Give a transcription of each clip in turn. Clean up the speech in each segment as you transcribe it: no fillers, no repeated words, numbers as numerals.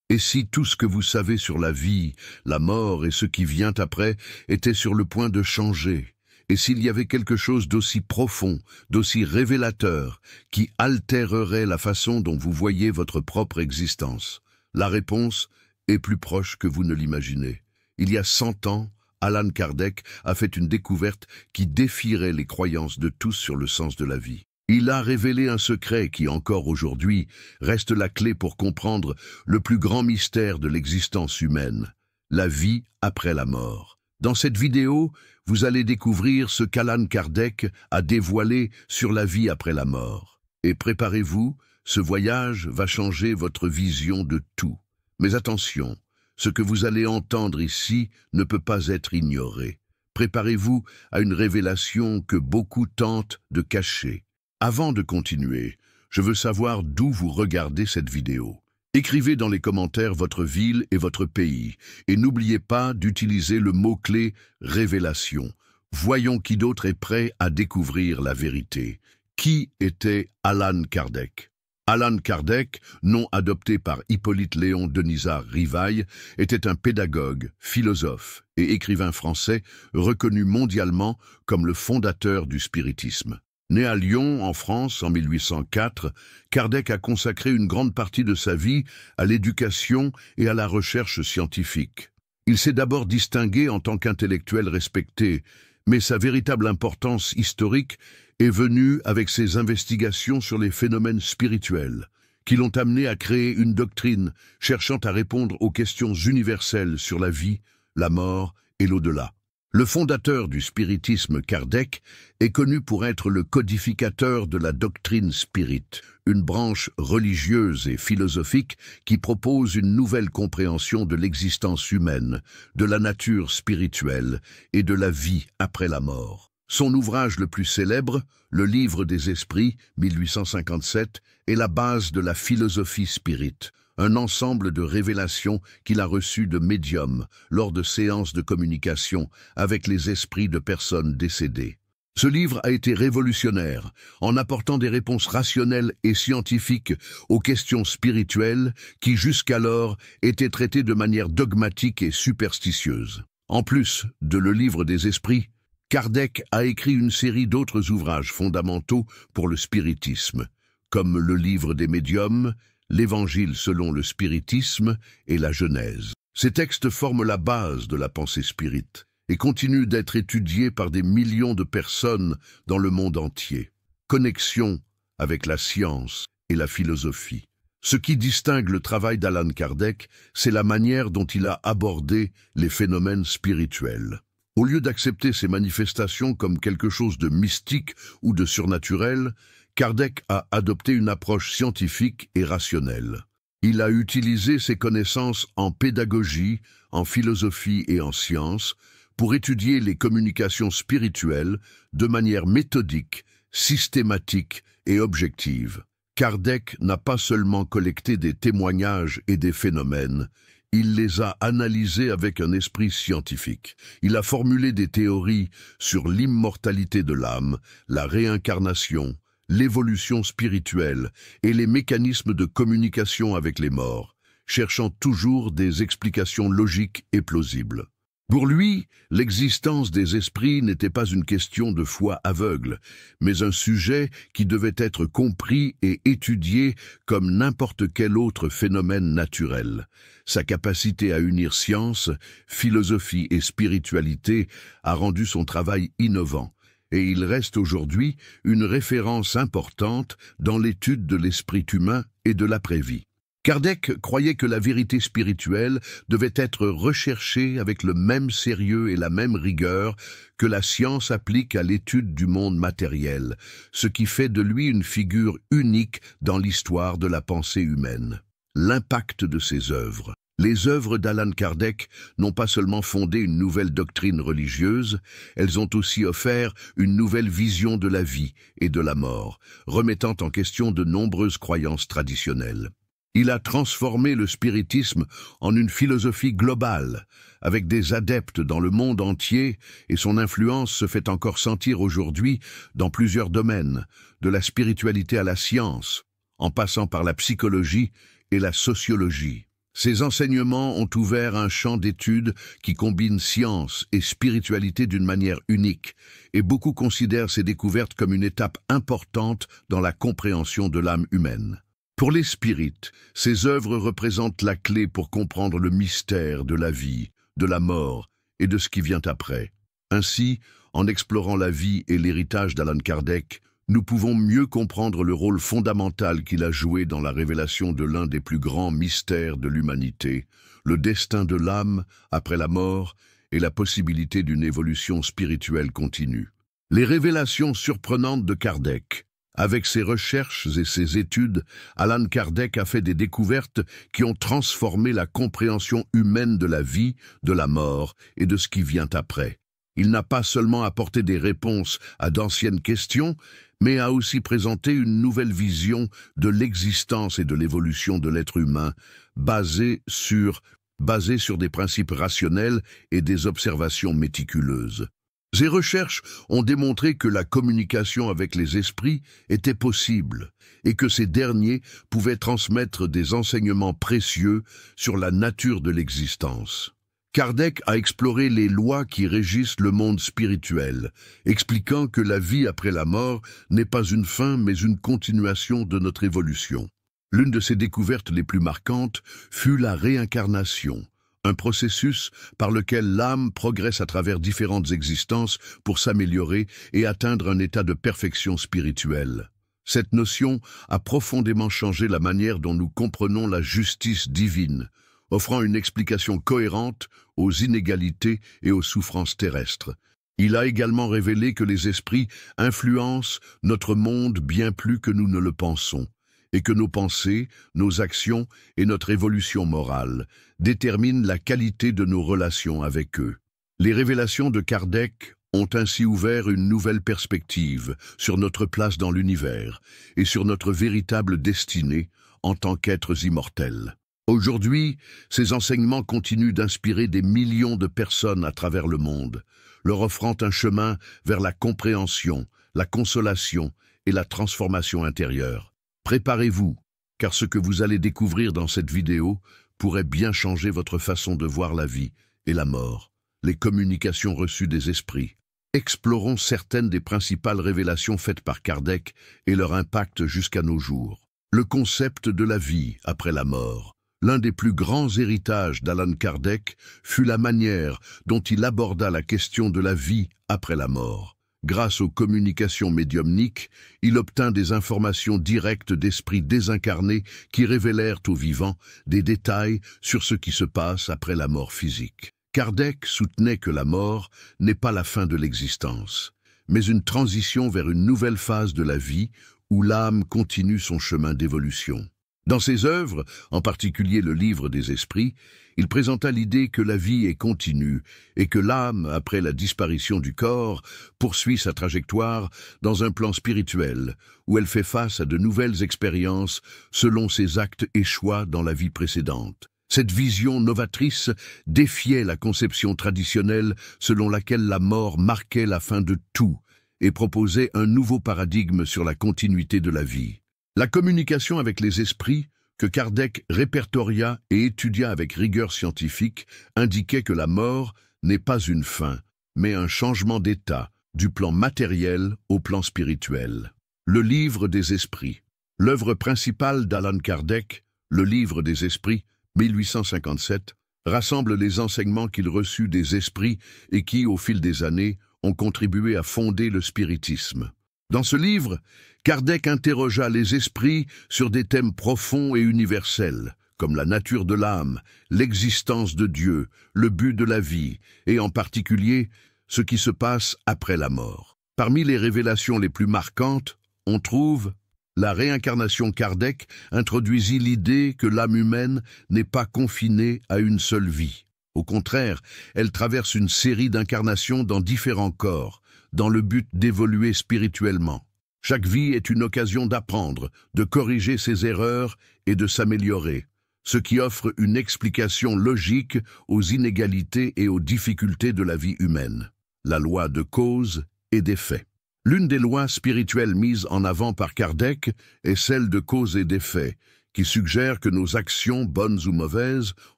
Et si tout ce que vous savez sur la vie, la mort et ce qui vient après était sur le point de changer? Et s'il y avait quelque chose d'aussi profond, d'aussi révélateur, qui altérerait la façon dont vous voyez votre propre existence? La réponse est plus proche que vous ne l'imaginez. Il y a 100 ans, Allan Kardec a fait une découverte qui défierait les croyances de tous sur le sens de la vie. Il a révélé un secret qui, encore aujourd'hui, reste la clé pour comprendre le plus grand mystère de l'existence humaine, la vie après la mort. Dans cette vidéo, vous allez découvrir ce qu'Allan Kardec a dévoilé sur la vie après la mort. Et préparez-vous, ce voyage va changer votre vision de tout. Mais attention, ce que vous allez entendre ici ne peut pas être ignoré. Préparez-vous à une révélation que beaucoup tentent de cacher. Avant de continuer, je veux savoir d'où vous regardez cette vidéo. Écrivez dans les commentaires votre ville et votre pays, et n'oubliez pas d'utiliser le mot-clé « révélation ». Voyons qui d'autre est prêt à découvrir la vérité. Qui était Allan Kardec? Allan Kardec, nom adopté par Hippolyte-Léon Denisard Rivail, était un pédagogue, philosophe et écrivain français reconnu mondialement comme le fondateur du spiritisme. Né à Lyon, en France, en 1804, Kardec a consacré une grande partie de sa vie à l'éducation et à la recherche scientifique. Il s'est d'abord distingué en tant qu'intellectuel respecté, mais sa véritable importance historique est venue avec ses investigations sur les phénomènes spirituels, qui l'ont amené à créer une doctrine cherchant à répondre aux questions universelles sur la vie, la mort et l'au-delà. Le fondateur du spiritisme, Kardec, est connu pour être le codificateur de la doctrine spirit, une branche religieuse et philosophique qui propose une nouvelle compréhension de l'existence humaine, de la nature spirituelle et de la vie après la mort. Son ouvrage le plus célèbre, le Livre des Esprits, 1857, est la base de la philosophie spirit, un ensemble de révélations qu'il a reçues de médiums lors de séances de communication avec les esprits de personnes décédées. Ce livre a été révolutionnaire en apportant des réponses rationnelles et scientifiques aux questions spirituelles qui jusqu'alors étaient traitées de manière dogmatique et superstitieuse. En plus de le Livre des Esprits, Kardec a écrit une série d'autres ouvrages fondamentaux pour le spiritisme, comme le Livre des médiums, l'Évangile selon le spiritisme et la Genèse. Ces textes forment la base de la pensée spirite et continuent d'être étudiés par des millions de personnes dans le monde entier. Connexion avec la science et la philosophie. Ce qui distingue le travail d'Allan Kardec, c'est la manière dont il a abordé les phénomènes spirituels. Au lieu d'accepter ces manifestations comme quelque chose de mystique ou de surnaturel, Kardec a adopté une approche scientifique et rationnelle. Il a utilisé ses connaissances en pédagogie, en philosophie et en sciences pour étudier les communications spirituelles de manière méthodique, systématique et objective. Kardec n'a pas seulement collecté des témoignages et des phénomènes, il les a analysés avec un esprit scientifique. Il a formulé des théories sur l'immortalité de l'âme, la réincarnation, l'évolution spirituelle et les mécanismes de communication avec les morts, cherchant toujours des explications logiques et plausibles. Pour lui, l'existence des esprits n'était pas une question de foi aveugle, mais un sujet qui devait être compris et étudié comme n'importe quel autre phénomène naturel. Sa capacité à unir science, philosophie et spiritualité a rendu son travail innovant, et il reste aujourd'hui une référence importante dans l'étude de l'esprit humain et de l'après-vie. Kardec croyait que la vérité spirituelle devait être recherchée avec le même sérieux et la même rigueur que la science applique à l'étude du monde matériel, ce qui fait de lui une figure unique dans l'histoire de la pensée humaine. L'impact de ses œuvres. Les œuvres d'Allan Kardec n'ont pas seulement fondé une nouvelle doctrine religieuse, elles ont aussi offert une nouvelle vision de la vie et de la mort, remettant en question de nombreuses croyances traditionnelles. Il a transformé le spiritisme en une philosophie globale, avec des adeptes dans le monde entier, et son influence se fait encore sentir aujourd'hui dans plusieurs domaines, de la spiritualité à la science, en passant par la psychologie et la sociologie. Ces enseignements ont ouvert un champ d'études qui combine science et spiritualité d'une manière unique, et beaucoup considèrent ces découvertes comme une étape importante dans la compréhension de l'âme humaine. Pour les spirites, ces œuvres représentent la clé pour comprendre le mystère de la vie, de la mort et de ce qui vient après. Ainsi, en explorant la vie et l'héritage d'Allan Kardec, nous pouvons mieux comprendre le rôle fondamental qu'il a joué dans la révélation de l'un des plus grands mystères de l'humanité, le destin de l'âme après la mort et la possibilité d'une évolution spirituelle continue. Les révélations surprenantes de Kardec. Avec ses recherches et ses études, Allan Kardec a fait des découvertes qui ont transformé la compréhension humaine de la vie, de la mort et de ce qui vient après. Il n'a pas seulement apporté des réponses à d'anciennes questions, mais a aussi présenté une nouvelle vision de l'existence et de l'évolution de l'être humain, basée sur des principes rationnels et des observations méticuleuses. Ces recherches ont démontré que la communication avec les esprits était possible et que ces derniers pouvaient transmettre des enseignements précieux sur la nature de l'existence. Kardec a exploré les lois qui régissent le monde spirituel, expliquant que la vie après la mort n'est pas une fin mais une continuation de notre évolution. L'une de ses découvertes les plus marquantes fut la réincarnation, un processus par lequel l'âme progresse à travers différentes existences pour s'améliorer et atteindre un état de perfection spirituelle. Cette notion a profondément changé la manière dont nous comprenons la justice divine, offrant une explication cohérente aux inégalités et aux souffrances terrestres. Il a également révélé que les esprits influencent notre monde bien plus que nous ne le pensons, et que nos pensées, nos actions et notre évolution morale déterminent la qualité de nos relations avec eux. Les révélations de Kardec ont ainsi ouvert une nouvelle perspective sur notre place dans l'univers et sur notre véritable destinée en tant qu'êtres immortels. Aujourd'hui, ces enseignements continuent d'inspirer des millions de personnes à travers le monde, leur offrant un chemin vers la compréhension, la consolation et la transformation intérieure. Préparez-vous, car ce que vous allez découvrir dans cette vidéo pourrait bien changer votre façon de voir la vie et la mort, les communications reçues des esprits. Explorons certaines des principales révélations faites par Kardec et leur impact jusqu'à nos jours. Le concept de la vie après la mort. L'un des plus grands héritages d'Allan Kardec fut la manière dont il aborda la question de la vie après la mort. Grâce aux communications médiumniques, il obtint des informations directes d'esprits désincarnés qui révélèrent aux vivants des détails sur ce qui se passe après la mort physique. Kardec soutenait que la mort n'est pas la fin de l'existence, mais une transition vers une nouvelle phase de la vie où l'âme continue son chemin d'évolution. Dans ses œuvres, en particulier le Livre des Esprits, il présenta l'idée que la vie est continue et que l'âme, après la disparition du corps, poursuit sa trajectoire dans un plan spirituel, où elle fait face à de nouvelles expériences selon ses actes et choix dans la vie précédente. Cette vision novatrice défiait la conception traditionnelle selon laquelle la mort marquait la fin de tout et proposait un nouveau paradigme sur la continuité de la vie. La communication avec les esprits, que Kardec répertoria et étudia avec rigueur scientifique, indiquait que la mort n'est pas une fin, mais un changement d'état, du plan matériel au plan spirituel. Le Livre des Esprits. L'œuvre principale d'Allan Kardec, le Livre des Esprits, 1857, rassemble les enseignements qu'il reçut des esprits et qui, au fil des années, ont contribué à fonder le spiritisme. Dans ce livre, Kardec interrogea les esprits sur des thèmes profonds et universels, comme la nature de l'âme, l'existence de Dieu, le but de la vie, et en particulier ce qui se passe après la mort. Parmi les révélations les plus marquantes, on trouve la réincarnation. Kardec introduisit l'idée que l'âme humaine n'est pas confinée à une seule vie. Au contraire, elle traverse une série d'incarnations dans différents corps, dans le but d'évoluer spirituellement. Chaque vie est une occasion d'apprendre, de corriger ses erreurs et de s'améliorer, ce qui offre une explication logique aux inégalités et aux difficultés de la vie humaine. La loi de cause et d'effet. L'une des lois spirituelles mises en avant par Kardec est celle de cause et d'effet, qui suggère que nos actions, bonnes ou mauvaises,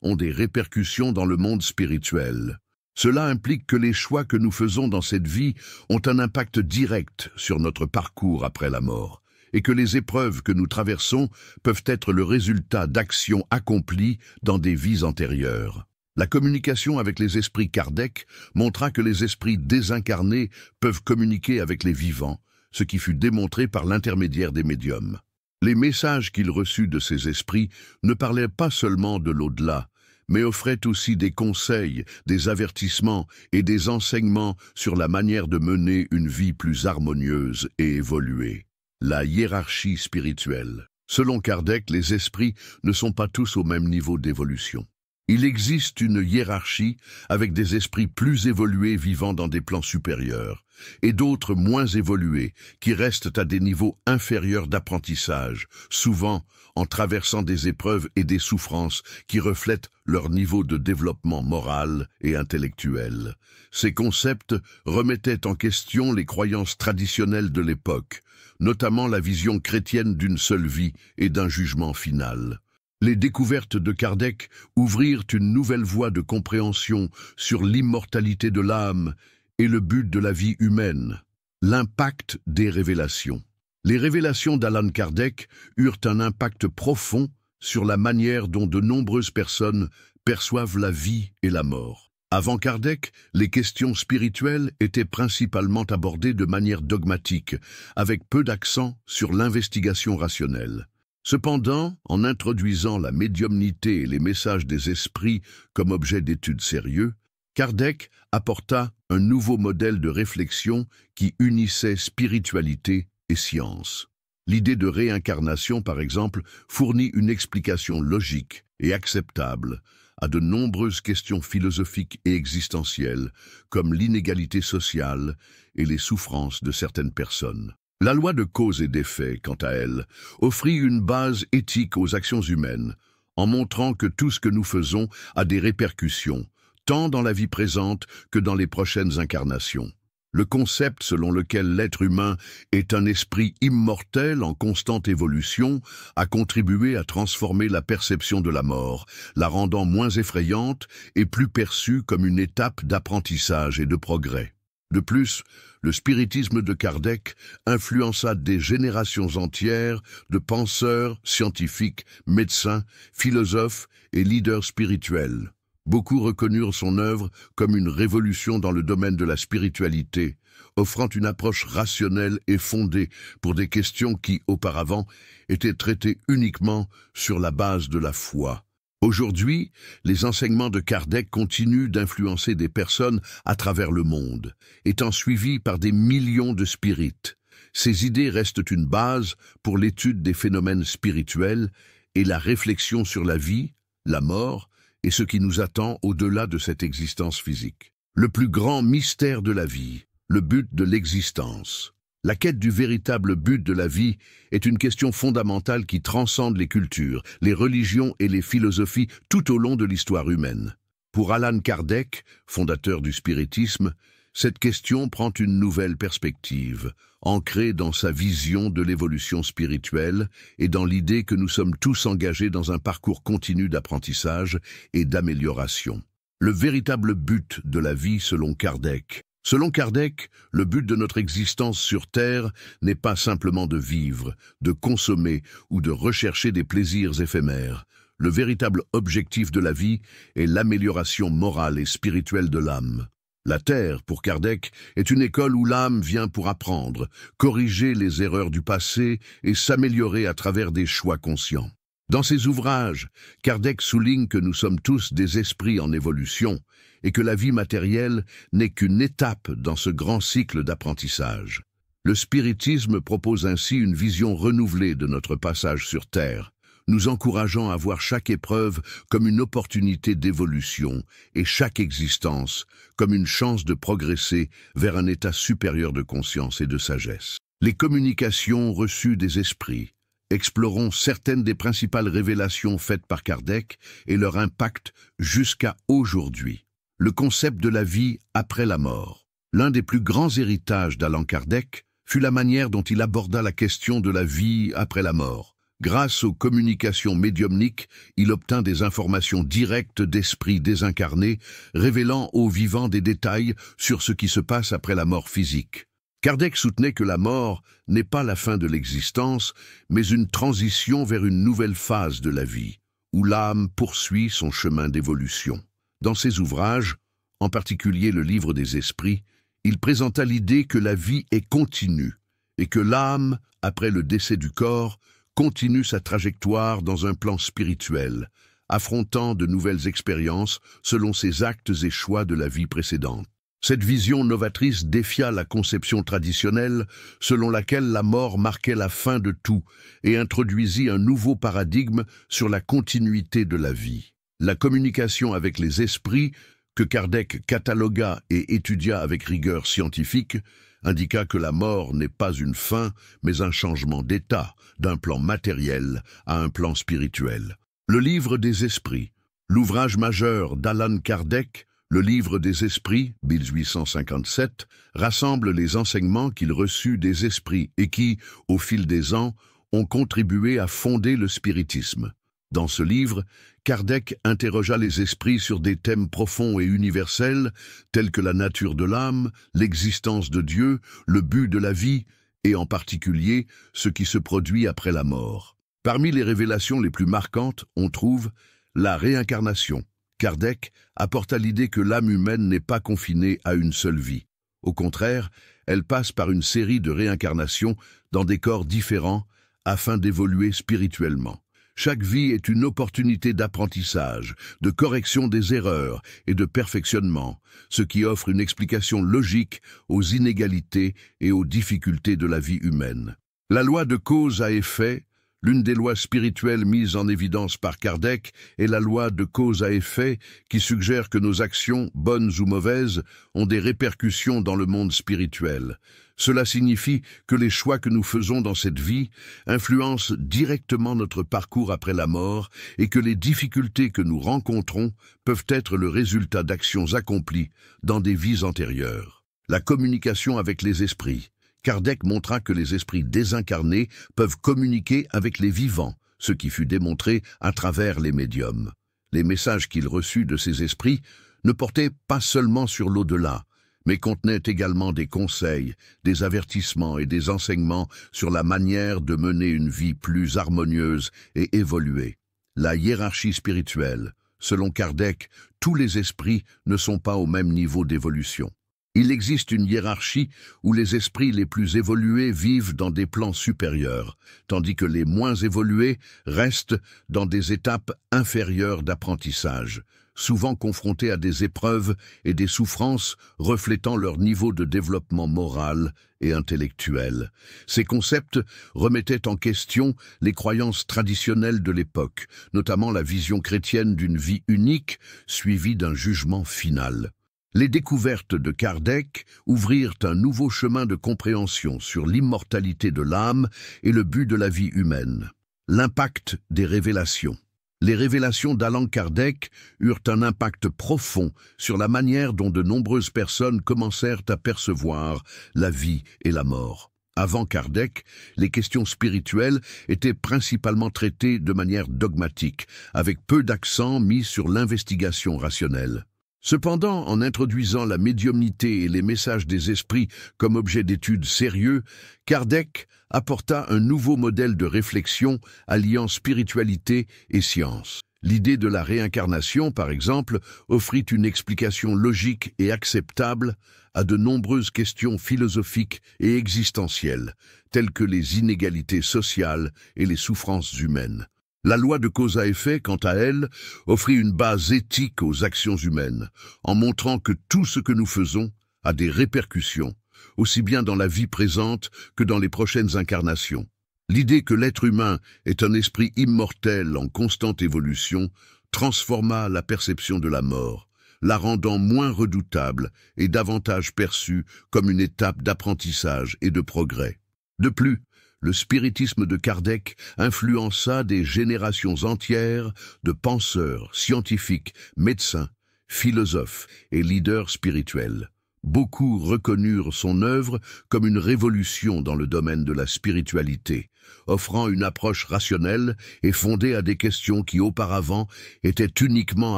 ont des répercussions dans le monde spirituel. Cela implique que les choix que nous faisons dans cette vie ont un impact direct sur notre parcours après la mort, et que les épreuves que nous traversons peuvent être le résultat d'actions accomplies dans des vies antérieures. La communication avec les esprits Kardec montra que les esprits désincarnés peuvent communiquer avec les vivants, ce qui fut démontré par l'intermédiaire des médiums. Les messages qu'il reçut de ces esprits ne parlaient pas seulement de l'au-delà, mais offraient aussi des conseils, des avertissements et des enseignements sur la manière de mener une vie plus harmonieuse et évoluée. La hiérarchie spirituelle. Selon Kardec, les esprits ne sont pas tous au même niveau d'évolution. Il existe une hiérarchie avec des esprits plus évolués vivant dans des plans supérieurs et d'autres moins évolués qui restent à des niveaux inférieurs d'apprentissage, souvent en traversant des épreuves et des souffrances qui reflètent leur niveau de développement moral et intellectuel. Ces concepts remettaient en question les croyances traditionnelles de l'époque, notamment la vision chrétienne d'une seule vie et d'un jugement final. Les découvertes de Kardec ouvrirent une nouvelle voie de compréhension sur l'immortalité de l'âme et le but de la vie humaine, l'impact des révélations. Les révélations d'Allan Kardec eurent un impact profond sur la manière dont de nombreuses personnes perçoivent la vie et la mort. Avant Kardec, les questions spirituelles étaient principalement abordées de manière dogmatique, avec peu d'accent sur l'investigation rationnelle. Cependant, en introduisant la médiumnité et les messages des esprits comme objet d'étude sérieux, Kardec apporta un nouveau modèle de réflexion qui unissait spiritualité et science. L'idée de réincarnation, par exemple, fournit une explication logique et acceptable à de nombreuses questions philosophiques et existentielles, comme l'inégalité sociale et les souffrances de certaines personnes. La loi de cause et d'effet, quant à elle, offrit une base éthique aux actions humaines, en montrant que tout ce que nous faisons a des répercussions, tant dans la vie présente que dans les prochaines incarnations. Le concept selon lequel l'être humain est un esprit immortel en constante évolution a contribué à transformer la perception de la mort, la rendant moins effrayante et plus perçue comme une étape d'apprentissage et de progrès. De plus, le spiritisme de Kardec influença des générations entières de penseurs, scientifiques, médecins, philosophes et leaders spirituels. Beaucoup reconnurent son œuvre comme une révolution dans le domaine de la spiritualité, offrant une approche rationnelle et fondée pour des questions qui, auparavant, étaient traitées uniquement sur la base de la foi. Aujourd'hui, les enseignements de Kardec continuent d'influencer des personnes à travers le monde, étant suivis par des millions de spirites. Ces idées restent une base pour l'étude des phénomènes spirituels et la réflexion sur la vie, la mort et ce qui nous attend au-delà de cette existence physique. Le plus grand mystère de la vie, le but de l'existence. La quête du véritable but de la vie est une question fondamentale qui transcende les cultures, les religions et les philosophies tout au long de l'histoire humaine. Pour Allan Kardec, fondateur du spiritisme, cette question prend une nouvelle perspective, ancrée dans sa vision de l'évolution spirituelle et dans l'idée que nous sommes tous engagés dans un parcours continu d'apprentissage et d'amélioration. Le véritable but de la vie selon Kardec. Selon Kardec, le but de notre existence sur Terre n'est pas simplement de vivre, de consommer ou de rechercher des plaisirs éphémères. Le véritable objectif de la vie est l'amélioration morale et spirituelle de l'âme. La Terre, pour Kardec, est une école où l'âme vient pour apprendre, corriger les erreurs du passé et s'améliorer à travers des choix conscients. Dans ses ouvrages, Kardec souligne que nous sommes tous des esprits en évolution et que la vie matérielle n'est qu'une étape dans ce grand cycle d'apprentissage. Le spiritisme propose ainsi une vision renouvelée de notre passage sur Terre, nous encourageant à voir chaque épreuve comme une opportunité d'évolution et chaque existence comme une chance de progresser vers un état supérieur de conscience et de sagesse. Les communications reçues des esprits. Explorons certaines des principales révélations faites par Kardec et leur impact jusqu'à aujourd'hui. Le concept de la vie après la mort. L'un des plus grands héritages d'Allan Kardec fut la manière dont il aborda la question de la vie après la mort. Grâce aux communications médiumniques, il obtint des informations directes d'esprits désincarnés, révélant aux vivants des détails sur ce qui se passe après la mort physique. Kardec soutenait que la mort n'est pas la fin de l'existence, mais une transition vers une nouvelle phase de la vie, où l'âme poursuit son chemin d'évolution. Dans ses ouvrages, en particulier le Livre des Esprits, il présenta l'idée que la vie est continue et que l'âme, après le décès du corps, continue sa trajectoire dans un plan spirituel, affrontant de nouvelles expériences selon ses actes et choix de la vie précédente. Cette vision novatrice défia la conception traditionnelle selon laquelle la mort marquait la fin de tout et introduisit un nouveau paradigme sur la continuité de la vie. La communication avec les esprits, que Kardec catalogua et étudia avec rigueur scientifique, indiqua que la mort n'est pas une fin, mais un changement d'état, d'un plan matériel à un plan spirituel. Le Livre des Esprits, l'ouvrage majeur d'Allan Kardec, le Livre des Esprits, 1857, rassemble les enseignements qu'il reçut des esprits et qui, au fil des ans, ont contribué à fonder le spiritisme. Dans ce livre, Kardec interrogea les esprits sur des thèmes profonds et universels, tels que la nature de l'âme, l'existence de Dieu, le but de la vie, et en particulier ce qui se produit après la mort. Parmi les révélations les plus marquantes, on trouve la réincarnation. Kardec apporta l'idée que l'âme humaine n'est pas confinée à une seule vie. Au contraire, elle passe par une série de réincarnations dans des corps différents afin d'évoluer spirituellement. Chaque vie est une opportunité d'apprentissage, de correction des erreurs et de perfectionnement, ce qui offre une explication logique aux inégalités et aux difficultés de la vie humaine. La loi de cause à effet, l'une des lois spirituelles mises en évidence par Kardec, est la loi de cause à effet qui suggère que nos actions, bonnes ou mauvaises, ont des répercussions dans le monde spirituel. Cela signifie que les choix que nous faisons dans cette vie influencent directement notre parcours après la mort et que les difficultés que nous rencontrons peuvent être le résultat d'actions accomplies dans des vies antérieures. La communication avec les esprits. Kardec montra que les esprits désincarnés peuvent communiquer avec les vivants, ce qui fut démontré à travers les médiums. Les messages qu'il reçut de ces esprits ne portaient pas seulement sur l'au-delà, mais contenaient également des conseils, des avertissements et des enseignements sur la manière de mener une vie plus harmonieuse et évoluée. La hiérarchie spirituelle. Selon Kardec, tous les esprits ne sont pas au même niveau d'évolution. Il existe une hiérarchie où les esprits les plus évolués vivent dans des plans supérieurs, tandis que les moins évolués restent dans des étapes inférieures d'apprentissage, souvent confrontés à des épreuves et des souffrances reflétant leur niveau de développement moral et intellectuel. Ces concepts remettaient en question les croyances traditionnelles de l'époque, notamment la vision chrétienne d'une vie unique suivie d'un jugement final. Les découvertes de Kardec ouvrirent un nouveau chemin de compréhension sur l'immortalité de l'âme et le but de la vie humaine. L'impact des révélations. Les révélations d'Allan Kardec eurent un impact profond sur la manière dont de nombreuses personnes commencèrent à percevoir la vie et la mort. Avant Kardec, les questions spirituelles étaient principalement traitées de manière dogmatique, avec peu d'accent mis sur l'investigation rationnelle. Cependant, en introduisant la médiumnité et les messages des esprits comme objet d'étude sérieux, Kardec apporta un nouveau modèle de réflexion alliant spiritualité et science. L'idée de la réincarnation, par exemple, offrit une explication logique et acceptable à de nombreuses questions philosophiques et existentielles, telles que les inégalités sociales et les souffrances humaines. La loi de cause à effet, quant à elle, offrit une base éthique aux actions humaines, en montrant que tout ce que nous faisons a des répercussions, aussi bien dans la vie présente que dans les prochaines incarnations. L'idée que l'être humain est un esprit immortel en constante évolution transforma la perception de la mort, la rendant moins redoutable et davantage perçue comme une étape d'apprentissage et de progrès. De plus, le spiritisme de Kardec influença des générations entières de penseurs, scientifiques, médecins, philosophes et leaders spirituels. Beaucoup reconnurent son œuvre comme une révolution dans le domaine de la spiritualité, offrant une approche rationnelle et fondée à des questions qui auparavant étaient uniquement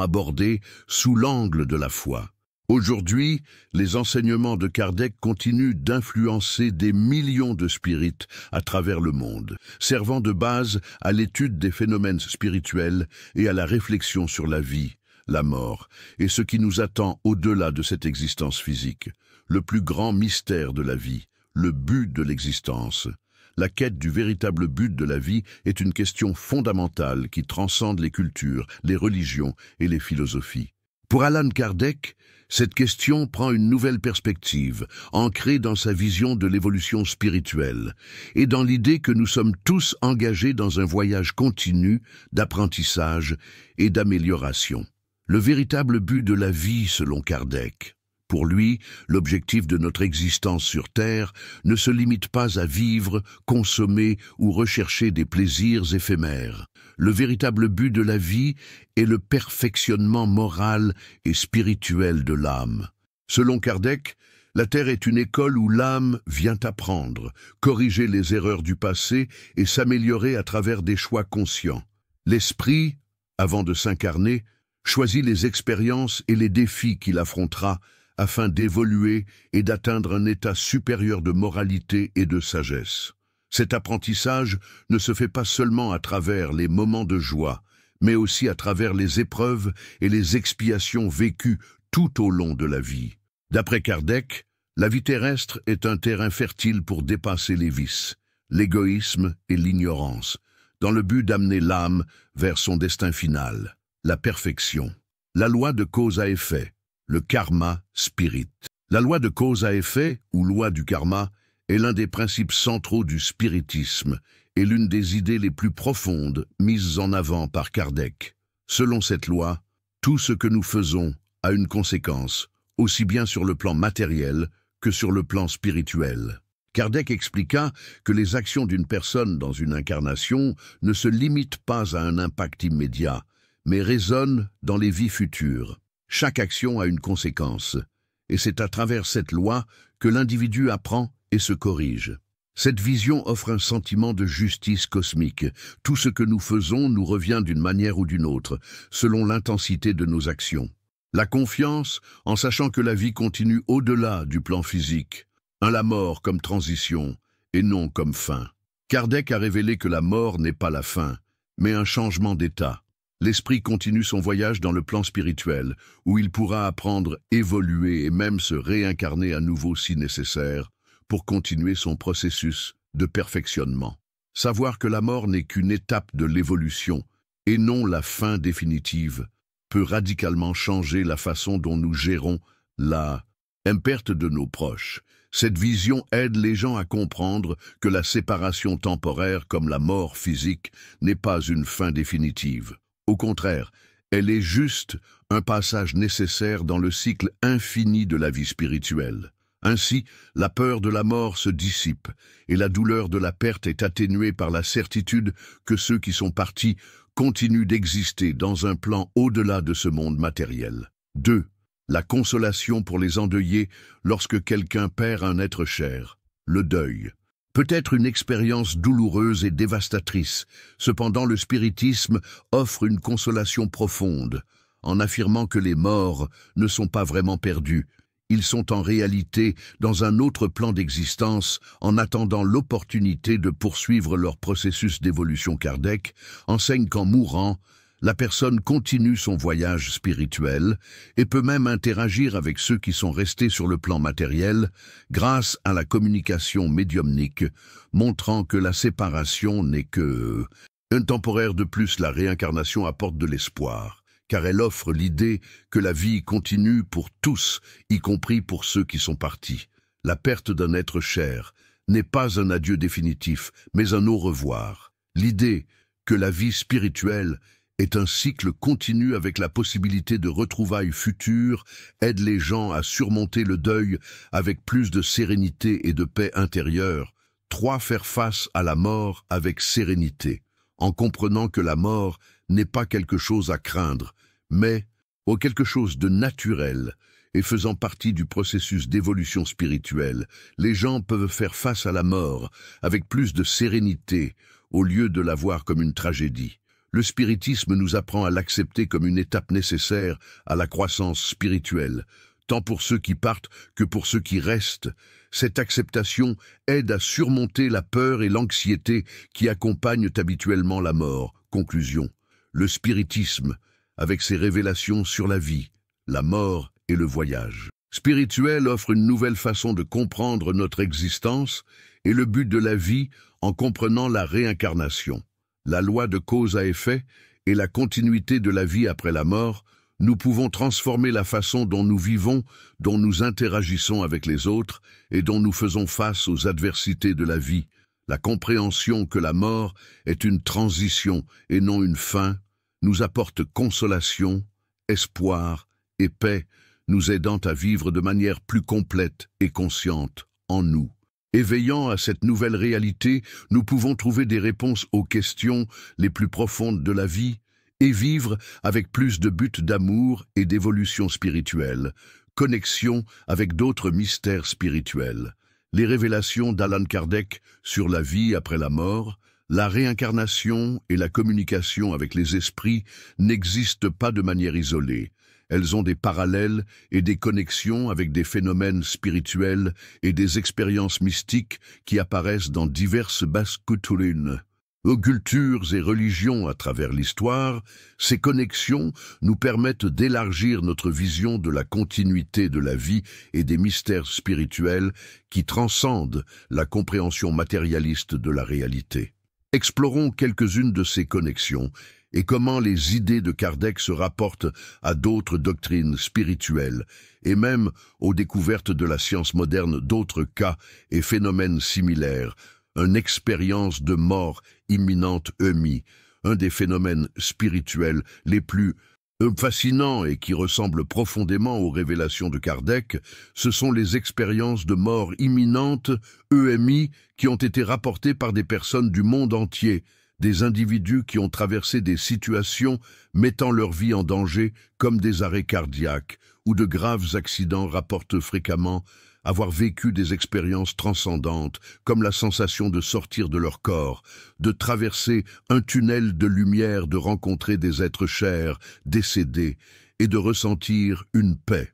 abordées sous l'angle de la foi. Aujourd'hui, les enseignements de Kardec continuent d'influencer des millions de spirites à travers le monde, servant de base à l'étude des phénomènes spirituels et à la réflexion sur la vie, la mort et ce qui nous attend au-delà de cette existence physique, le plus grand mystère de la vie, le but de l'existence. La quête du véritable but de la vie est une question fondamentale qui transcende les cultures, les religions et les philosophies. Pour Allan Kardec, cette question prend une nouvelle perspective, ancrée dans sa vision de l'évolution spirituelle et dans l'idée que nous sommes tous engagés dans un voyage continu d'apprentissage et d'amélioration. Le véritable but de la vie, selon Kardec. Pour lui, l'objectif de notre existence sur Terre ne se limite pas à vivre, consommer ou rechercher des plaisirs éphémères. Le véritable but de la vie est le perfectionnement moral et spirituel de l'âme. Selon Kardec, la Terre est une école où l'âme vient apprendre, corriger les erreurs du passé et s'améliorer à travers des choix conscients. L'esprit, avant de s'incarner, choisit les expériences et les défis qu'il affrontera afin d'évoluer et d'atteindre un état supérieur de moralité et de sagesse. Cet apprentissage ne se fait pas seulement à travers les moments de joie, mais aussi à travers les épreuves et les expiations vécues tout au long de la vie. D'après Kardec, la vie terrestre est un terrain fertile pour dépasser les vices, l'égoïsme et l'ignorance, dans le but d'amener l'âme vers son destin final, la perfection. La loi de cause à effet, le karma spirit. La loi de cause à effet, ou loi du karma, est l'un des principes centraux du spiritisme et l'une des idées les plus profondes mises en avant par Kardec. Selon cette loi, tout ce que nous faisons a une conséquence, aussi bien sur le plan matériel que sur le plan spirituel. Kardec expliqua que les actions d'une personne dans une incarnation ne se limitent pas à un impact immédiat, mais résonnent dans les vies futures. Chaque action a une conséquence, et c'est à travers cette loi que l'individu apprend et se corrige. Cette vision offre un sentiment de justice cosmique. Tout ce que nous faisons nous revient d'une manière ou d'une autre, selon l'intensité de nos actions. La confiance, en sachant que la vie continue au-delà du plan physique, la mort comme transition et non comme fin. Kardec a révélé que la mort n'est pas la fin, mais un changement d'état. L'esprit continue son voyage dans le plan spirituel, où il pourra apprendre, évoluer et même se réincarner à nouveau si nécessaire, pour continuer son processus de perfectionnement. Savoir que la mort n'est qu'une étape de l'évolution, et non la fin définitive, peut radicalement changer la façon dont nous gérons la perte de nos proches. Cette vision aide les gens à comprendre que la séparation temporaire comme la mort physique n'est pas une fin définitive. Au contraire, elle est juste un passage nécessaire dans le cycle infini de la vie spirituelle. Ainsi, la peur de la mort se dissipe et la douleur de la perte est atténuée par la certitude que ceux qui sont partis continuent d'exister dans un plan au-delà de ce monde matériel. 2. La consolation pour les endeuillés lorsque quelqu'un perd un être cher. Le deuil peut être une expérience douloureuse et dévastatrice. Cependant, le spiritisme offre une consolation profonde, en affirmant que les morts ne sont pas vraiment perdus. Ils sont en réalité dans un autre plan d'existence en attendant l'opportunité de poursuivre leur processus d'évolution. Kardec enseigne qu'en mourant, la personne continue son voyage spirituel et peut même interagir avec ceux qui sont restés sur le plan matériel grâce à la communication médiumnique, montrant que la séparation n'est que un temporaire. De plus, la réincarnation apporte de l'espoir, car elle offre l'idée que la vie continue pour tous, y compris pour ceux qui sont partis. La perte d'un être cher n'est pas un adieu définitif, mais un au revoir. L'idée que la vie spirituelle est un cycle continu avec la possibilité de retrouvailles futures aide les gens à surmonter le deuil avec plus de sérénité et de paix intérieure. 3. Faire face à la mort avec sérénité, en comprenant que la mort n'est pas quelque chose à craindre, mais quelque chose de naturel et faisant partie du processus d'évolution spirituelle, les gens peuvent faire face à la mort avec plus de sérénité, au lieu de la voir comme une tragédie. Le spiritisme nous apprend à l'accepter comme une étape nécessaire à la croissance spirituelle, tant pour ceux qui partent que pour ceux qui restent. Cette acceptation aide à surmonter la peur et l'anxiété qui accompagnent habituellement la mort. Conclusion. Le spiritisme, avec ses révélations sur la vie, la mort et le voyage spirituel, offre une nouvelle façon de comprendre notre existence et le but de la vie en comprenant la réincarnation, la loi de cause à effet et la continuité de la vie après la mort. Nous pouvons transformer la façon dont nous vivons, dont nous interagissons avec les autres et dont nous faisons face aux adversités de la vie. La compréhension que la mort est une transition et non une fin nous apporte consolation, espoir et paix, nous aidant à vivre de manière plus complète et consciente en nous. Éveillant à cette nouvelle réalité, nous pouvons trouver des réponses aux questions les plus profondes de la vie et vivre avec plus de but d'amour et d'évolution spirituelle, connexion avec d'autres mystères spirituels. Les révélations d'Allan Kardec sur la vie après la mort, la réincarnation et la communication avec les esprits n'existent pas de manière isolée. Elles ont des parallèles et des connexions avec des phénomènes spirituels et des expériences mystiques qui apparaissent dans diverses bases culturelles. Aux cultures et religions à travers l'histoire, ces connexions nous permettent d'élargir notre vision de la continuité de la vie et des mystères spirituels qui transcendent la compréhension matérialiste de la réalité. Explorons quelques-unes de ces connexions et comment les idées de Kardec se rapportent à d'autres doctrines spirituelles et même aux découvertes de la science moderne d'autres cas et phénomènes similaires. Une expérience de mort imminente EMI, un des phénomènes spirituels les plus fascinants et qui ressemble profondément aux révélations de Kardec, ce sont les expériences de mort imminente EMI qui ont été rapportées par des personnes du monde entier, des individus qui ont traversé des situations mettant leur vie en danger comme des arrêts cardiaques ou de graves accidents rapportent fréquemment avoir vécu des expériences transcendantes, comme la sensation de sortir de leur corps, de traverser un tunnel de lumière, de rencontrer des êtres chers, décédés, et de ressentir une paix.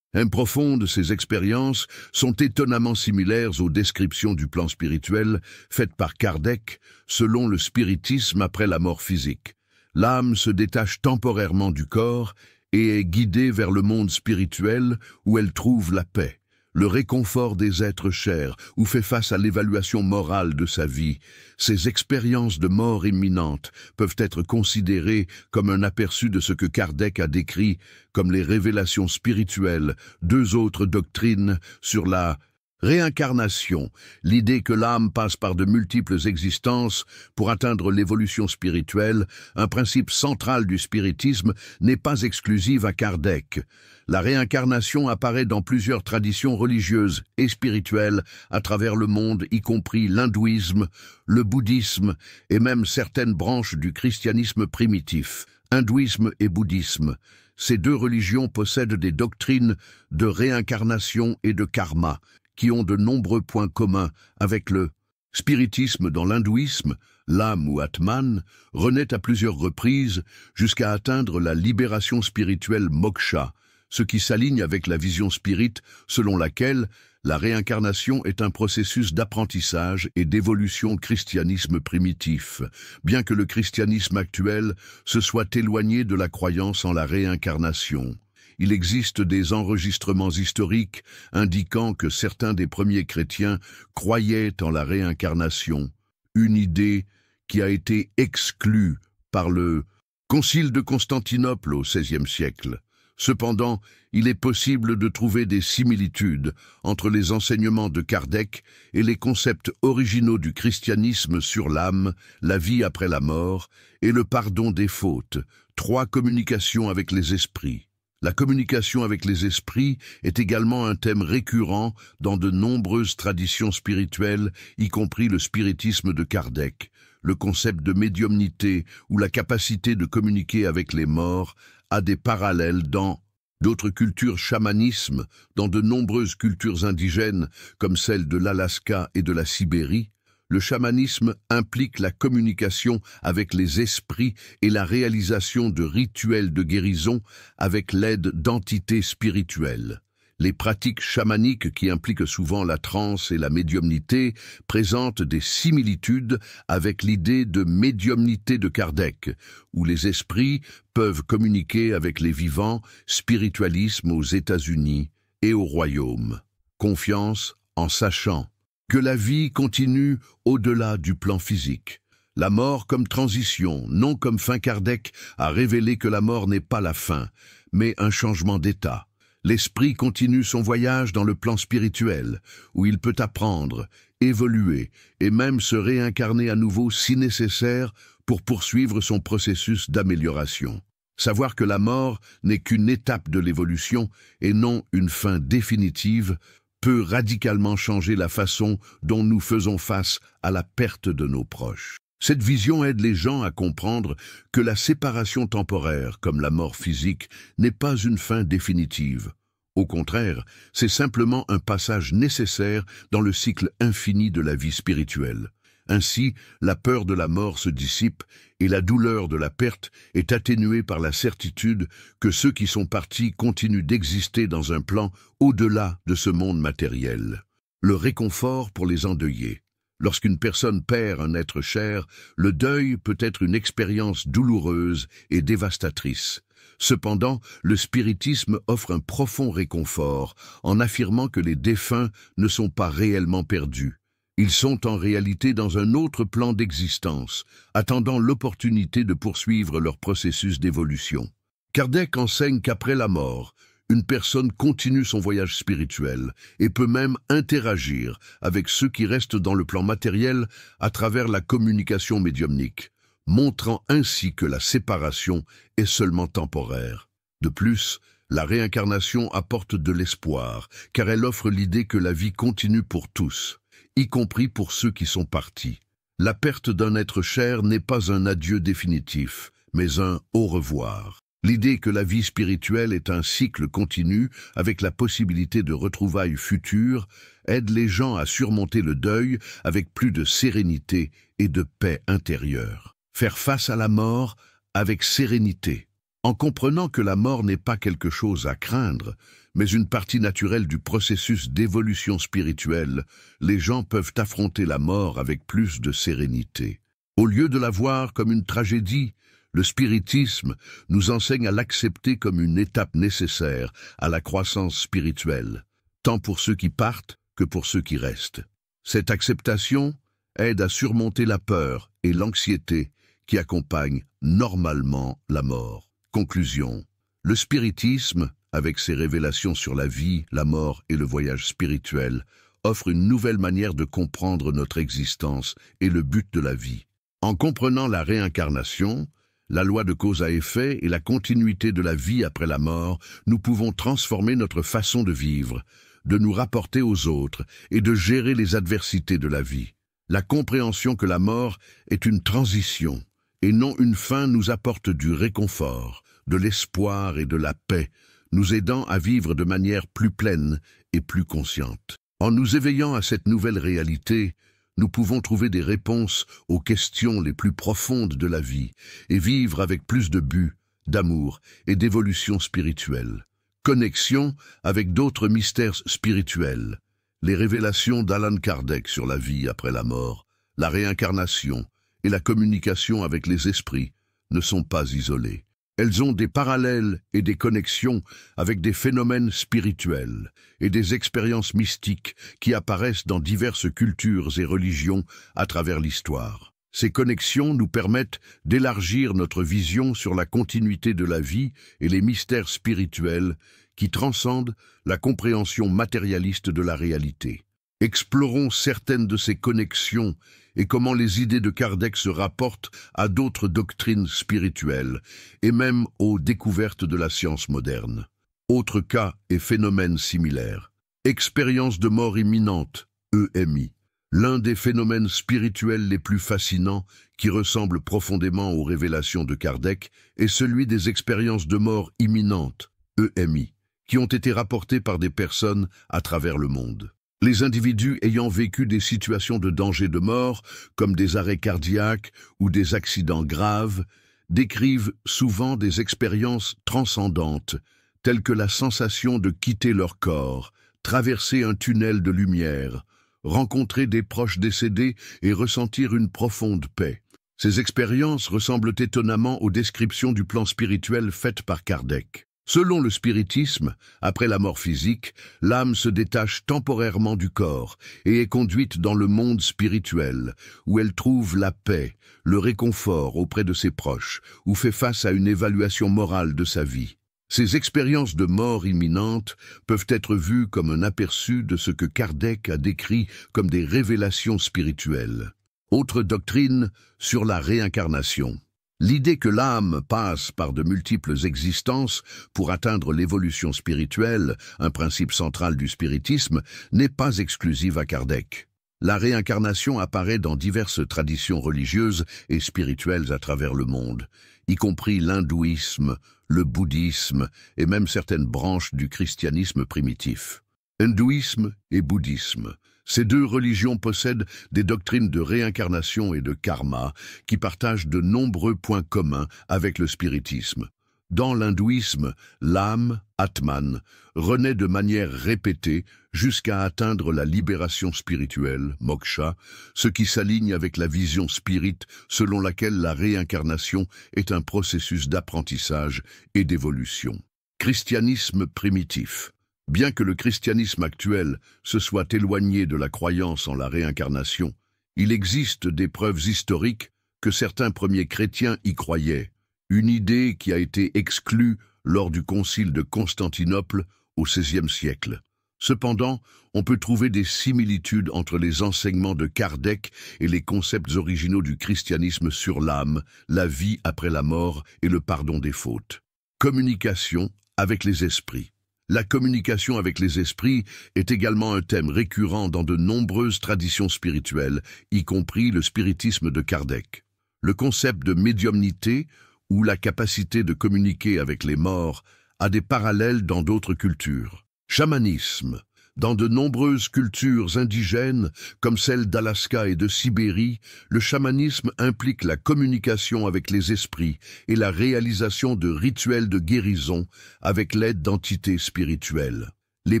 Profondes, ces expériences sont étonnamment similaires aux descriptions du plan spirituel faites par Kardec selon le spiritisme après la mort physique. L'âme se détache temporairement du corps et est guidée vers le monde spirituel où elle trouve la paix, le réconfort des êtres chers, ou fait face à l'évaluation morale de sa vie. Ces expériences de mort imminente peuvent être considérées comme un aperçu de ce que Kardec a décrit comme les révélations spirituelles, deux autres doctrines sur la réincarnation, l'idée que l'âme passe par de multiples existences pour atteindre l'évolution spirituelle, un principe central du spiritisme, n'est pas exclusive à Kardec. La réincarnation apparaît dans plusieurs traditions religieuses et spirituelles à travers le monde, y compris l'hindouisme, le bouddhisme et même certaines branches du christianisme primitif. Hindouisme et bouddhisme. Ces deux religions possèdent des doctrines de réincarnation et de karma, qui ont de nombreux points communs avec le spiritisme. Dans l'hindouisme, l'âme ou Atman renaît à plusieurs reprises jusqu'à atteindre la libération spirituelle moksha, ce qui s'aligne avec la vision spirite selon laquelle la réincarnation est un processus d'apprentissage et d'évolution au christianisme primitif, bien que le christianisme actuel se soit éloigné de la croyance en la réincarnation. Il existe des enregistrements historiques indiquant que certains des premiers chrétiens croyaient en la réincarnation, une idée qui a été exclue par le Concile de Constantinople au XVIe siècle. Cependant, il est possible de trouver des similitudes entre les enseignements de Kardec et les concepts originaux du christianisme sur l'âme, la vie après la mort et le pardon des fautes. 3. Communication avec les esprits. La communication avec les esprits est également un thème récurrent dans de nombreuses traditions spirituelles, y compris le spiritisme de Kardec. Le concept de médiumnité ou la capacité de communiquer avec les morts a des parallèles dans D'autres cultures chamanisme, dans de nombreuses cultures indigènes, comme celle de l'Alaska et de la Sibérie, le chamanisme implique la communication avec les esprits et la réalisation de rituels de guérison avec l'aide d'entités spirituelles. Les pratiques chamaniques, qui impliquent souvent la transe et la médiumnité, présentent des similitudes avec l'idée de médiumnité de Kardec, où les esprits peuvent communiquer avec les vivants, spiritualisme aux États-Unis et au Royaume. Confiance en sachant que la vie continue au-delà du plan physique. La mort comme transition, non comme fin. Kardec a révélé que la mort n'est pas la fin, mais un changement d'état. L'esprit continue son voyage dans le plan spirituel, où il peut apprendre, évoluer et même se réincarner à nouveau si nécessaire pour poursuivre son processus d'amélioration. Savoir que la mort n'est qu'une étape de l'évolution et non une fin définitive peut radicalement changer la façon dont nous faisons face à la perte de nos proches. Cette vision aide les gens à comprendre que la séparation temporaire, comme la mort physique, n'est pas une fin définitive. Au contraire, c'est simplement un passage nécessaire dans le cycle infini de la vie spirituelle. Ainsi, la peur de la mort se dissipe et la douleur de la perte est atténuée par la certitude que ceux qui sont partis continuent d'exister dans un plan au-delà de ce monde matériel. Le réconfort pour les endeuillés. Lorsqu'une personne perd un être cher, le deuil peut être une expérience douloureuse et dévastatrice. Cependant, le spiritisme offre un profond réconfort en affirmant que les défunts ne sont pas réellement perdus. Ils sont en réalité dans un autre plan d'existence, attendant l'opportunité de poursuivre leur processus d'évolution. Kardec enseigne qu'après la mort, une personne continue son voyage spirituel et peut même interagir avec ceux qui restent dans le plan matériel à travers la communication médiumnique, montrant ainsi que la séparation est seulement temporaire. De plus, la réincarnation apporte de l'espoir, car elle offre l'idée que la vie continue pour tous, y compris pour ceux qui sont partis. La perte d'un être cher n'est pas un adieu définitif, mais un au revoir. L'idée que la vie spirituelle est un cycle continu, avec la possibilité de retrouvailles futures, aide les gens à surmonter le deuil avec plus de sérénité et de paix intérieure. Faire face à la mort avec sérénité. En comprenant que la mort n'est pas quelque chose à craindre, mais une partie naturelle du processus d'évolution spirituelle, les gens peuvent affronter la mort avec plus de sérénité. Au lieu de la voir comme une tragédie, le spiritisme nous enseigne à l'accepter comme une étape nécessaire à la croissance spirituelle, tant pour ceux qui partent que pour ceux qui restent. Cette acceptation aide à surmonter la peur et l'anxiété qui accompagnent normalement la mort. Conclusion. Le spiritisme, avec ses révélations sur la vie, la mort et le voyage spirituel, offre une nouvelle manière de comprendre notre existence et le but de la vie. En comprenant la réincarnation, la loi de cause à effet et la continuité de la vie après la mort, nous pouvons transformer notre façon de vivre, de nous rapporter aux autres et de gérer les adversités de la vie. La compréhension que la mort est une transition et non une fin nous apporte du réconfort, de l'espoir et de la paix, nous aidant à vivre de manière plus pleine et plus consciente. En nous éveillant à cette nouvelle réalité, nous pouvons trouver des réponses aux questions les plus profondes de la vie et vivre avec plus de but, d'amour et d'évolution spirituelle. Connexion avec d'autres mystères spirituels, les révélations d'Allan Kardec sur la vie après la mort, la réincarnation et la communication avec les esprits ne sont pas isolées. Elles ont des parallèles et des connexions avec des phénomènes spirituels et des expériences mystiques qui apparaissent dans diverses cultures et religions à travers l'histoire. Ces connexions nous permettent d'élargir notre vision sur la continuité de la vie et les mystères spirituels qui transcendent la compréhension matérialiste de la réalité. Explorons certaines de ces connexions et comment les idées de Kardec se rapportent à d'autres doctrines spirituelles et même aux découvertes de la science moderne. Autres cas et phénomènes similaires. Expérience de mort imminente, EMI. L'un des phénomènes spirituels les plus fascinants qui ressemble profondément aux révélations de Kardec est celui des expériences de mort imminente, EMI. qui ont été rapportés par des personnes à travers le monde. Les individus ayant vécu des situations de danger de mort, comme des arrêts cardiaques ou des accidents graves, décrivent souvent des expériences transcendantes, telles que la sensation de quitter leur corps, traverser un tunnel de lumière, rencontrer des proches décédés et ressentir une profonde paix. Ces expériences ressemblent étonnamment aux descriptions du plan spirituel faites par Kardec. Selon le spiritisme, après la mort physique, l'âme se détache temporairement du corps et est conduite dans le monde spirituel, où elle trouve la paix, le réconfort auprès de ses proches, ou fait face à une évaluation morale de sa vie. Ces expériences de mort imminente peuvent être vues comme un aperçu de ce que Kardec a décrit comme des révélations spirituelles. Autre doctrine sur la réincarnation. L'idée que l'âme passe par de multiples existences pour atteindre l'évolution spirituelle, un principe central du spiritisme, n'est pas exclusive à Kardec. La réincarnation apparaît dans diverses traditions religieuses et spirituelles à travers le monde, y compris l'hindouisme, le bouddhisme et même certaines branches du christianisme primitif. Hindouisme et bouddhisme. Ces deux religions possèdent des doctrines de réincarnation et de karma qui partagent de nombreux points communs avec le spiritisme. Dans l'hindouisme, l'âme, Atman, renaît de manière répétée jusqu'à atteindre la libération spirituelle, moksha, ce qui s'aligne avec la vision spirit selon laquelle la réincarnation est un processus d'apprentissage et d'évolution. Christianisme primitif. Bien que le christianisme actuel se soit éloigné de la croyance en la réincarnation, il existe des preuves historiques que certains premiers chrétiens y croyaient, une idée qui a été exclue lors du concile de Constantinople au XVIe siècle. Cependant, on peut trouver des similitudes entre les enseignements de Kardec et les concepts originaux du christianisme sur l'âme, la vie après la mort et le pardon des fautes. Communication avec les esprits. La communication avec les esprits est également un thème récurrent dans de nombreuses traditions spirituelles, y compris le spiritisme de Kardec. Le concept de médiumnité, ou la capacité de communiquer avec les morts, a des parallèles dans d'autres cultures. Chamanisme. Dans de nombreuses cultures indigènes, comme celles d'Alaska et de Sibérie, le chamanisme implique la communication avec les esprits et la réalisation de rituels de guérison avec l'aide d'entités spirituelles. Les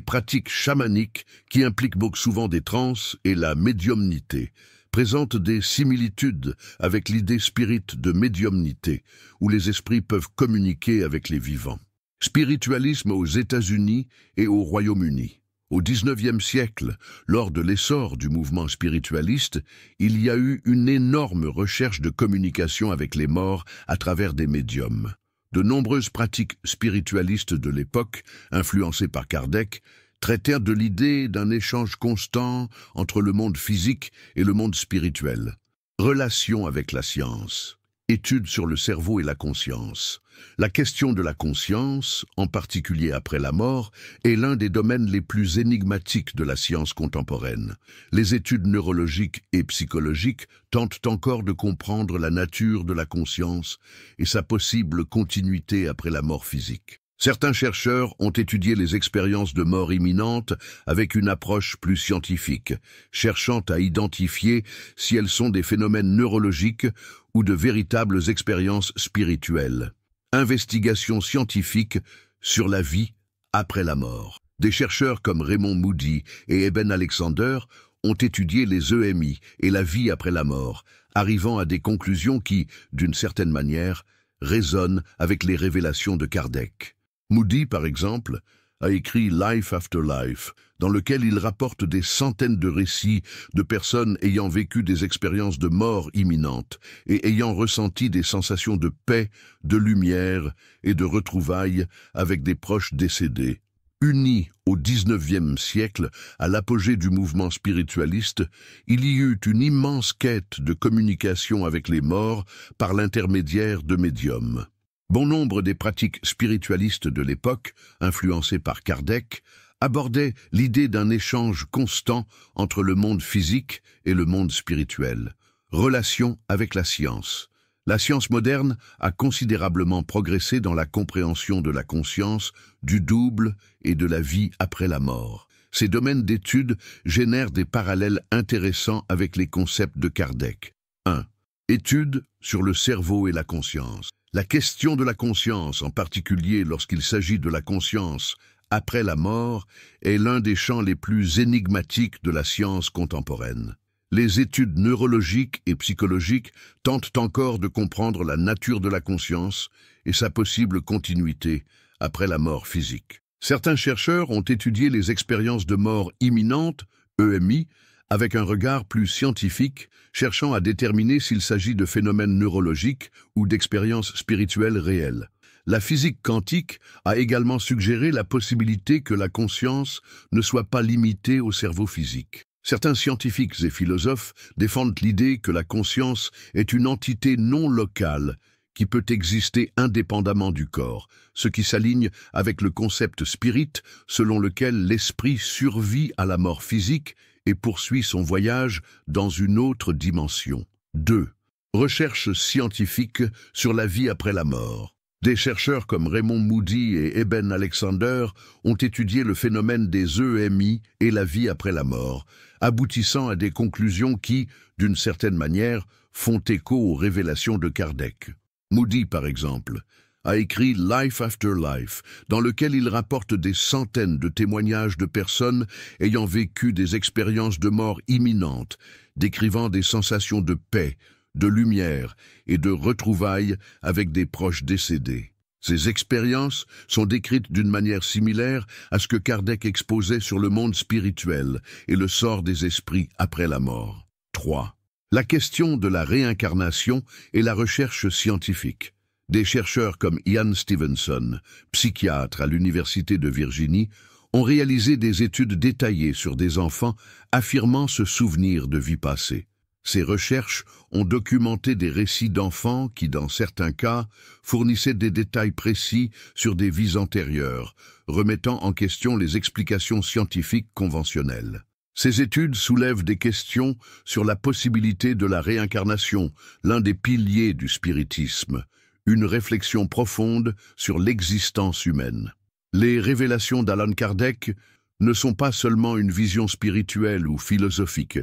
pratiques chamaniques, qui impliquent beaucoup souvent des transes et la médiumnité, présentent des similitudes avec l'idée spirite de médiumnité, où les esprits peuvent communiquer avec les vivants. Spiritualisme aux États-Unis et au Royaume-Uni. Au XIXe siècle, lors de l'essor du mouvement spiritualiste, il y a eu une énorme recherche de communication avec les morts à travers des médiums. De nombreuses pratiques spiritualistes de l'époque, influencées par Kardec, traitèrent de l'idée d'un échange constant entre le monde physique et le monde spirituel. Relation avec la science. Études sur le cerveau et la conscience. La question de la conscience, en particulier après la mort, est l'un des domaines les plus énigmatiques de la science contemporaine. Les études neurologiques et psychologiques tentent encore de comprendre la nature de la conscience et sa possible continuité après la mort physique. Certains chercheurs ont étudié les expériences de mort imminente avec une approche plus scientifique, cherchant à identifier si elles sont des phénomènes neurologiques ou de véritables expériences spirituelles. Investigation scientifique sur la vie après la mort. Des chercheurs comme Raymond Moody et Eben Alexander ont étudié les EMI et la vie après la mort, arrivant à des conclusions qui, d'une certaine manière, résonnent avec les révélations de Kardec. Moody, par exemple, a écrit Life After Life, dans lequel il rapporte des centaines de récits de personnes ayant vécu des expériences de mort imminente et ayant ressenti des sensations de paix, de lumière et de retrouvailles avec des proches décédés. Unis au XIXe siècle, à l'apogée du mouvement spiritualiste, il y eut une immense quête de communication avec les morts par l'intermédiaire de médiums. Bon nombre des pratiques spiritualistes de l'époque, influencées par Kardec, abordaient l'idée d'un échange constant entre le monde physique et le monde spirituel. Relation avec la science. La science moderne a considérablement progressé dans la compréhension de la conscience, du double et de la vie après la mort. Ces domaines d'études génèrent des parallèles intéressants avec les concepts de Kardec. 1. Études sur le cerveau et la conscience. La question de la conscience, en particulier lorsqu'il s'agit de la conscience après la mort, est l'un des champs les plus énigmatiques de la science contemporaine. Les études neurologiques et psychologiques tentent encore de comprendre la nature de la conscience et sa possible continuité après la mort physique. Certains chercheurs ont étudié les expériences de mort imminente, EMI, avec un regard plus scientifique, cherchant à déterminer s'il s'agit de phénomènes neurologiques ou d'expériences spirituelles réelles. La physique quantique a également suggéré la possibilité que la conscience ne soit pas limitée au cerveau physique. Certains scientifiques et philosophes défendent l'idée que la conscience est une entité non locale qui peut exister indépendamment du corps, ce qui s'aligne avec le concept spirit selon lequel l'esprit survit à la mort physique et poursuit son voyage dans une autre dimension. 2. Recherches scientifiques sur la vie après la mort. Des chercheurs comme Raymond Moody et Eben Alexander ont étudié le phénomène des EMI et la vie après la mort, aboutissant à des conclusions qui, d'une certaine manière, font écho aux révélations de Kardec. Moody, par exemple, a écrit Life After Life, dans lequel il rapporte des centaines de témoignages de personnes ayant vécu des expériences de mort imminente, décrivant des sensations de paix, de lumière et de retrouvailles avec des proches décédés. Ces expériences sont décrites d'une manière similaire à ce que Kardec exposait sur le monde spirituel et le sort des esprits après la mort. 3. La question de la réincarnation et la recherche scientifique. Des chercheurs comme Ian Stevenson, psychiatre à l'Université de Virginie, ont réalisé des études détaillées sur des enfants affirmant se souvenir de vies passées. Ces recherches ont documenté des récits d'enfants qui, dans certains cas, fournissaient des détails précis sur des vies antérieures, remettant en question les explications scientifiques conventionnelles. Ces études soulèvent des questions sur la possibilité de la réincarnation, l'un des piliers du spiritisme, une réflexion profonde sur l'existence humaine. Les révélations d'Allan Kardec ne sont pas seulement une vision spirituelle ou philosophique.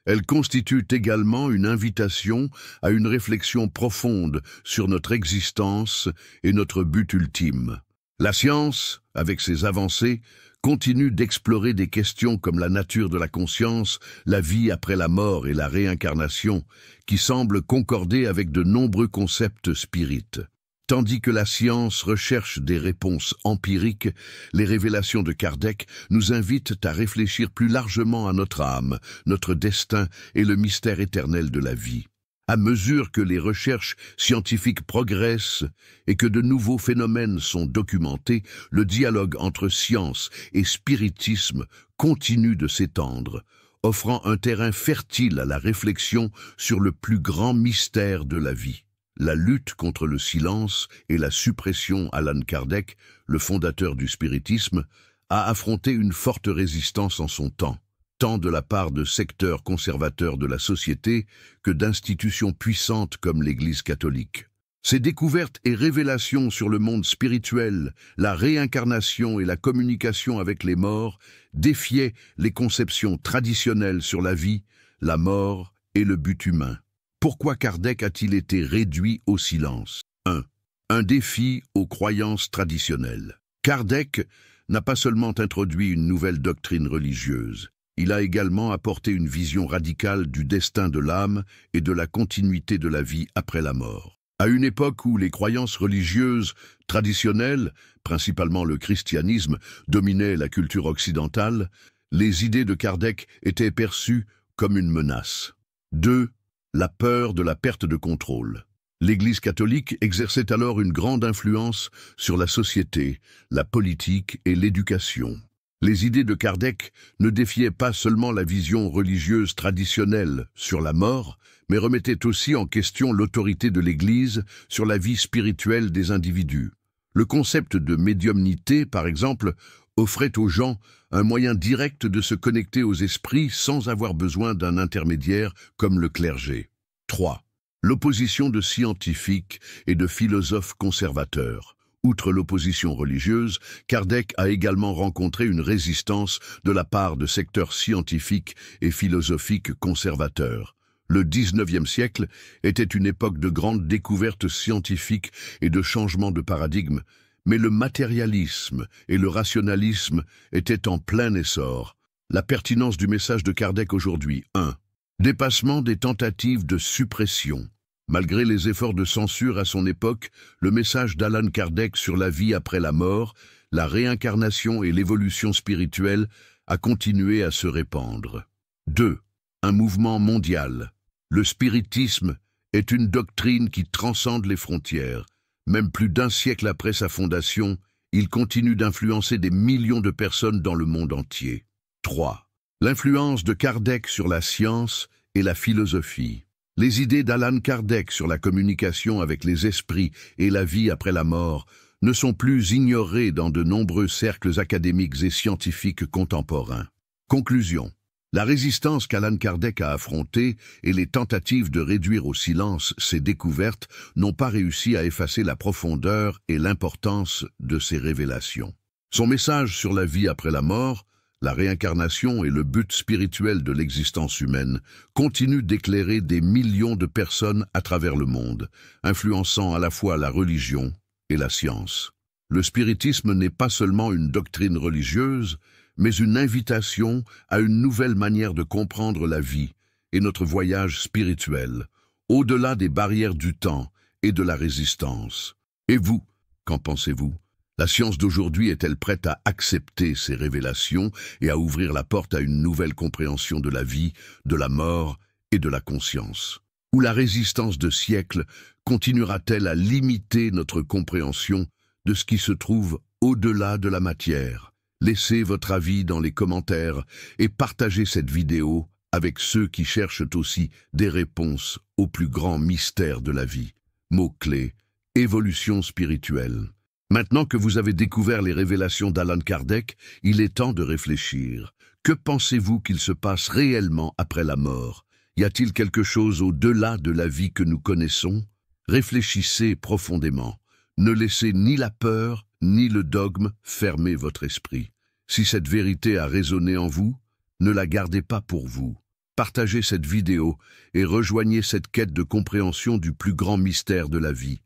Elles constituent également une invitation à une réflexion profonde sur notre existence et notre but ultime. La science, avec ses avancées, continue d'explorer des questions comme la nature de la conscience, la vie après la mort et la réincarnation, qui semblent concorder avec de nombreux concepts spirites. Tandis que la science recherche des réponses empiriques, les révélations de Kardec nous invitent à réfléchir plus largement à notre âme, notre destin et le mystère éternel de la vie. À mesure que les recherches scientifiques progressent et que de nouveaux phénomènes sont documentés, le dialogue entre science et spiritisme continue de s'étendre, offrant un terrain fertile à la réflexion sur le plus grand mystère de la vie. La lutte contre le silence et la suppression. Allan Kardec, le fondateur du spiritisme, a affronté une forte résistance en son temps, tant de la part de secteurs conservateurs de la société que d'institutions puissantes comme l'Église catholique. Ses découvertes et révélations sur le monde spirituel, la réincarnation et la communication avec les morts défiaient les conceptions traditionnelles sur la vie, la mort et le but humain. Pourquoi Kardec a-t-il été réduit au silence? 1. Un défi aux croyances traditionnelles. Kardec n'a pas seulement introduit une nouvelle doctrine religieuse, il a également apporté une vision radicale du destin de l'âme et de la continuité de la vie après la mort. À une époque où les croyances religieuses traditionnelles, principalement le christianisme, dominaient la culture occidentale, les idées de Kardec étaient perçues comme une menace. 2. La peur de la perte de contrôle. L'Église catholique exerçait alors une grande influence sur la société, la politique et l'éducation. Les idées de Kardec ne défiaient pas seulement la vision religieuse traditionnelle sur la mort, mais remettaient aussi en question l'autorité de l'Église sur la vie spirituelle des individus. Le concept de médiumnité, par exemple, offrait aux gens un moyen direct de se connecter aux esprits sans avoir besoin d'un intermédiaire comme le clergé. 3. L'opposition de scientifiques et de philosophes conservateurs. Outre l'opposition religieuse, Kardec a également rencontré une résistance de la part de secteurs scientifiques et philosophiques conservateurs. Le XIXe siècle était une époque de grandes découvertes scientifiques et de changements de paradigme, mais le matérialisme et le rationalisme étaient en plein essor. La pertinence du message de Kardec aujourd'hui. 1. Dépassement des tentatives de suppression. Malgré les efforts de censure à son époque, le message d'Allan Kardec sur la vie après la mort, la réincarnation et l'évolution spirituelle a continué à se répandre. 2. Un mouvement mondial. Le spiritisme est une doctrine qui transcende les frontières. Même plus d'un siècle après sa fondation, il continue d'influencer des millions de personnes dans le monde entier. 3. L'influence de Kardec sur la science et la philosophie. Les idées d'Allan Kardec sur la communication avec les esprits et la vie après la mort ne sont plus ignorées dans de nombreux cercles académiques et scientifiques contemporains. Conclusion. La résistance qu'Allan Kardec a affrontée et les tentatives de réduire au silence ses découvertes n'ont pas réussi à effacer la profondeur et l'importance de ses révélations. Son message sur la vie après la mort, la réincarnation et le but spirituel de l'existence humaine continuent d'éclairer des millions de personnes à travers le monde, influençant à la fois la religion et la science. Le spiritisme n'est pas seulement une doctrine religieuse, mais une invitation à une nouvelle manière de comprendre la vie et notre voyage spirituel, au-delà des barrières du temps et de la résistance. Et vous, qu'en pensez-vous ? La science d'aujourd'hui est-elle prête à accepter ces révélations et à ouvrir la porte à une nouvelle compréhension de la vie, de la mort et de la conscience? Ou la résistance de siècles continuera-t-elle à limiter notre compréhension de ce qui se trouve au-delà de la matière? Laissez votre avis dans les commentaires et partagez cette vidéo avec ceux qui cherchent aussi des réponses aux plus grands mystères de la vie. Mots-clés, évolution spirituelle. Maintenant que vous avez découvert les révélations d'Allan Kardec, il est temps de réfléchir. Que pensez-vous qu'il se passe réellement après la mort? Y a-t-il quelque chose au-delà de la vie que nous connaissons? Réfléchissez profondément. Ne laissez ni la peur, ni le dogme fermer votre esprit. Si cette vérité a résonné en vous, ne la gardez pas pour vous. Partagez cette vidéo et rejoignez cette quête de compréhension du plus grand mystère de la vie.